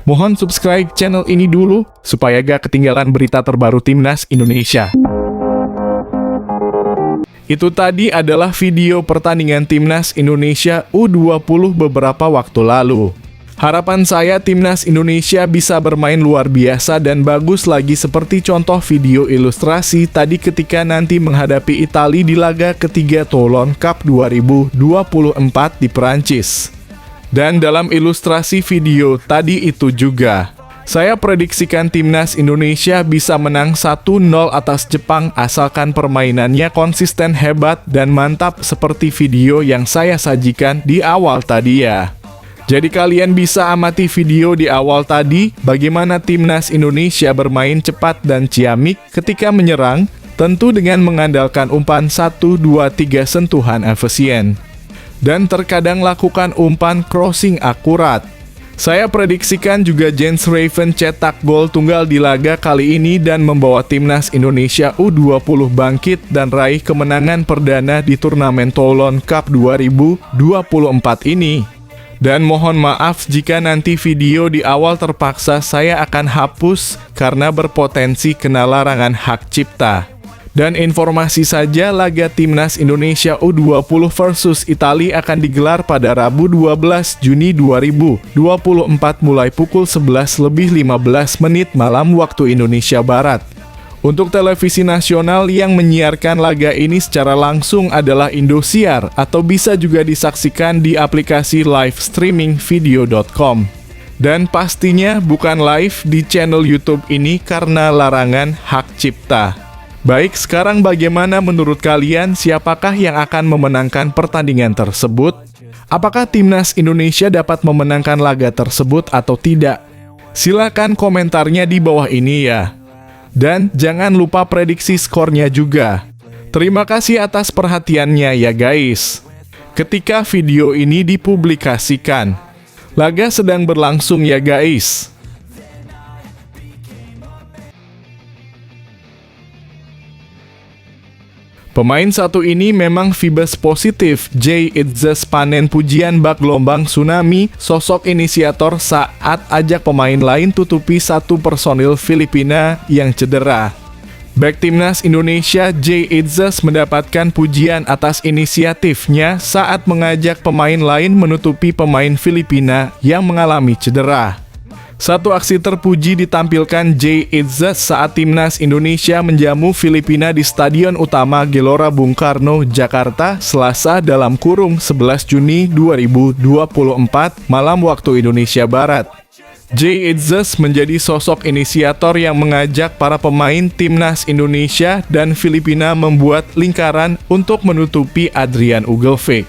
Mohon subscribe channel ini dulu, supaya gak ketinggalan berita terbaru Timnas Indonesia. Itu tadi adalah video pertandingan Timnas Indonesia U20 beberapa waktu lalu. Harapan saya Timnas Indonesia bisa bermain luar biasa dan bagus lagi seperti contoh video ilustrasi tadi ketika nanti menghadapi Italia di laga ketiga Toulon Cup 2024 di Perancis. Dan dalam ilustrasi video tadi itu juga, saya prediksikan Timnas Indonesia bisa menang 1-0 atas Jepang asalkan permainannya konsisten hebat dan mantap seperti video yang saya sajikan di awal tadi ya. Jadi kalian bisa amati video di awal tadi bagaimana Timnas Indonesia bermain cepat dan ciamik ketika menyerang, tentu dengan mengandalkan umpan 1-2-3 sentuhan efisien. Dan terkadang lakukan umpan crossing akurat. Saya prediksikan juga Jens Raven cetak gol tunggal di laga kali ini dan membawa Timnas Indonesia U20 bangkit dan raih kemenangan perdana di turnamen Toulon Cup 2024 ini. Dan mohon maaf jika nanti video di awal terpaksa saya akan hapus karena berpotensi kena larangan hak cipta. Dan informasi saja, laga Timnas Indonesia U20 versus Italia akan digelar pada Rabu 12 Juni 2024 mulai pukul 11:15 malam waktu Indonesia Barat. Untuk televisi nasional yang menyiarkan laga ini secara langsung adalah Indosiar atau bisa juga disaksikan di aplikasi live streaming video.com. Dan pastinya bukan live di channel YouTube ini karena larangan hak cipta. Baik, sekarang bagaimana menurut kalian siapakah yang akan memenangkan pertandingan tersebut? Apakah Timnas Indonesia dapat memenangkan laga tersebut atau tidak? Silakan komentarnya di bawah ini ya. Dan jangan lupa prediksi skornya juga. Terima kasih atas perhatiannya ya guys. Ketika video ini dipublikasikan, laga sedang berlangsung ya guys. Pemain satu ini memang vibes positif. Jay Itzes panen pujian bak gelombang tsunami, sosok inisiator saat ajak pemain lain tutupi satu personil Filipina yang cedera. Bek Timnas Indonesia Jay Itzes mendapatkan pujian atas inisiatifnya saat mengajak pemain lain menutupi pemain Filipina yang mengalami cedera. Satu aksi terpuji ditampilkan Jay Itzes saat Timnas Indonesia menjamu Filipina di Stadion Utama Gelora Bung Karno, Jakarta, Selasa dalam kurung 11 Juni 2024 malam waktu Indonesia Barat. Jay Itzes menjadi sosok inisiator yang mengajak para pemain Timnas Indonesia dan Filipina membuat lingkaran untuk menutupi Adrian Ugelvik.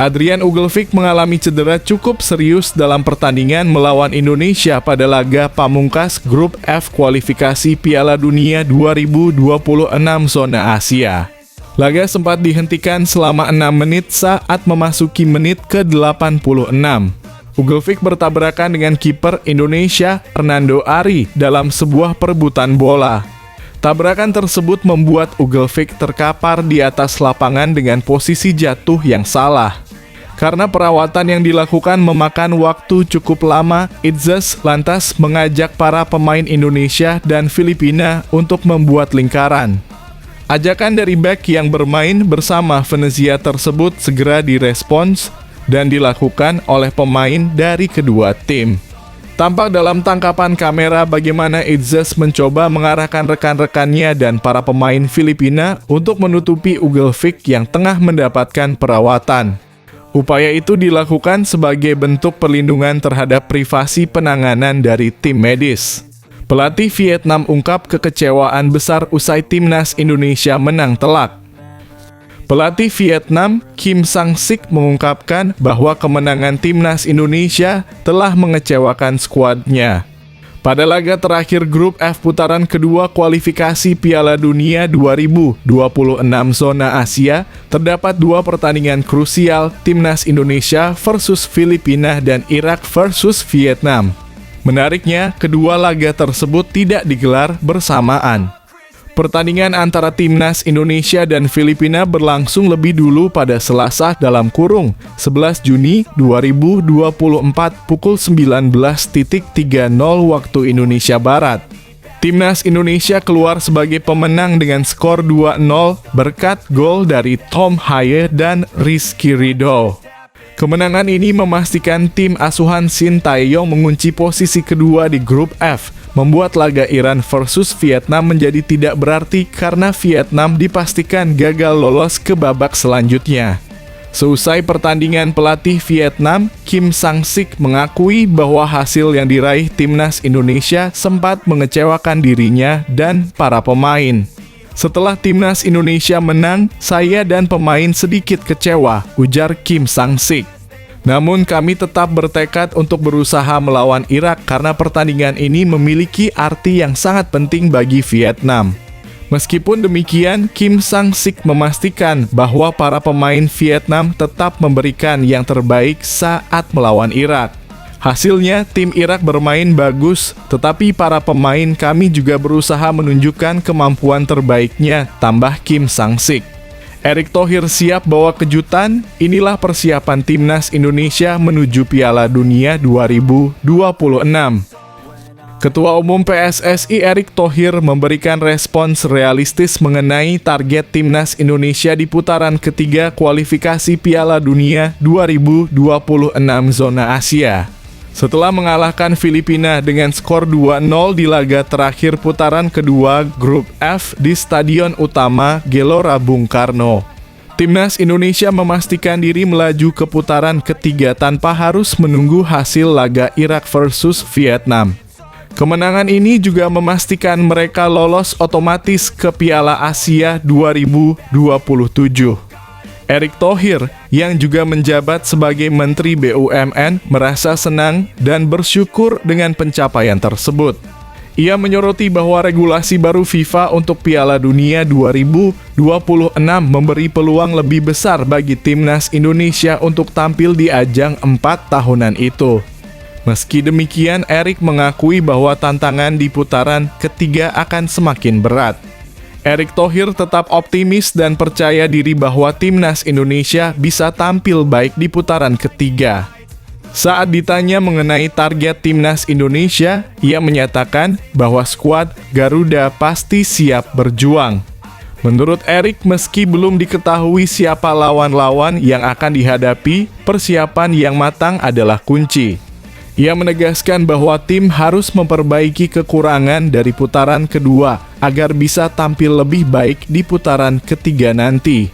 Adrian Ugelvik mengalami cedera cukup serius dalam pertandingan melawan Indonesia pada laga pamungkas Grup F kualifikasi Piala Dunia 2026 zona Asia. Laga sempat dihentikan selama 6 menit saat memasuki menit ke-86. Ugelvik bertabrakan dengan kiper Indonesia, Fernando Ari, dalam sebuah perebutan bola. Tabrakan tersebut membuat Ugelvik terkapar di atas lapangan dengan posisi jatuh yang salah. Karena perawatan yang dilakukan memakan waktu cukup lama, Itzes lantas mengajak para pemain Indonesia dan Filipina untuk membuat lingkaran. Ajakan dari bek yang bermain bersama Venezia tersebut segera direspons dan dilakukan oleh pemain dari kedua tim. Tampak dalam tangkapan kamera bagaimana Itzes mencoba mengarahkan rekan-rekannya dan para pemain Filipina untuk menutupi Ugelvik yang tengah mendapatkan perawatan. Upaya itu dilakukan sebagai bentuk perlindungan terhadap privasi penanganan dari tim medis. Pelatih Vietnam ungkap kekecewaan besar usai Timnas Indonesia menang telak. Pelatih Vietnam, Kim Sang-sik mengungkapkan bahwa kemenangan Timnas Indonesia telah mengecewakan skuadnya. Pada laga terakhir Grup F putaran kedua kualifikasi Piala Dunia 2026 zona Asia, terdapat dua pertandingan krusial Timnas Indonesia versus Filipina dan Irak versus Vietnam. Menariknya, kedua laga tersebut tidak digelar bersamaan. Pertandingan antara Timnas Indonesia dan Filipina berlangsung lebih dulu pada Selasa (11 Juni 2024 pukul 19.30 waktu Indonesia Barat. Timnas Indonesia keluar sebagai pemenang dengan skor 2-0 berkat gol dari Tom Haye dan Rizky Ridho. Kemenangan ini memastikan tim asuhan Shin Tae-yong mengunci posisi kedua di grup F, membuat laga Iran versus Vietnam menjadi tidak berarti karena Vietnam dipastikan gagal lolos ke babak selanjutnya. Seusai pertandingan, pelatih Vietnam, Kim Sang-sik, mengakui bahwa hasil yang diraih Timnas Indonesia sempat mengecewakan dirinya dan para pemain. Setelah Timnas Indonesia menang, saya dan pemain sedikit kecewa, ujar Kim Sang-sik. Namun kami tetap bertekad untuk berusaha melawan Irak karena pertandingan ini memiliki arti yang sangat penting bagi Vietnam. Meskipun demikian, Kim Sang-sik memastikan bahwa para pemain Vietnam tetap memberikan yang terbaik saat melawan Irak. Hasilnya, tim Irak bermain bagus, tetapi para pemain kami juga berusaha menunjukkan kemampuan terbaiknya, tambah Kim Sang-sik. Erick Thohir siap bawa kejutan, inilah persiapan Timnas Indonesia menuju Piala Dunia 2026. Ketua Umum PSSI Erick Thohir memberikan respons realistis mengenai target Timnas Indonesia di putaran ketiga kualifikasi Piala Dunia 2026 zona Asia. Setelah mengalahkan Filipina dengan skor 2-0 di laga terakhir putaran kedua grup F di Stadion Utama Gelora Bung Karno, Timnas Indonesia memastikan diri melaju ke putaran ketiga tanpa harus menunggu hasil laga Irak versus Vietnam. Kemenangan ini juga memastikan mereka lolos otomatis ke Piala Asia 2027. Erick Thohir, yang juga menjabat sebagai Menteri BUMN, merasa senang dan bersyukur dengan pencapaian tersebut. Ia menyoroti bahwa regulasi baru FIFA untuk Piala Dunia 2026 memberi peluang lebih besar bagi Timnas Indonesia untuk tampil di ajang 4 tahunan itu. Meski demikian, Erick mengakui bahwa tantangan di putaran ketiga akan semakin berat. Erick Thohir tetap optimis dan percaya diri bahwa Timnas Indonesia bisa tampil baik di putaran ketiga. Saat ditanya mengenai target Timnas Indonesia, ia menyatakan bahwa skuad Garuda pasti siap berjuang. Menurut Erick, meski belum diketahui siapa lawan-lawan yang akan dihadapi, persiapan yang matang adalah kunci. Ia menegaskan bahwa tim harus memperbaiki kekurangan dari putaran kedua agar bisa tampil lebih baik di putaran ketiga nanti.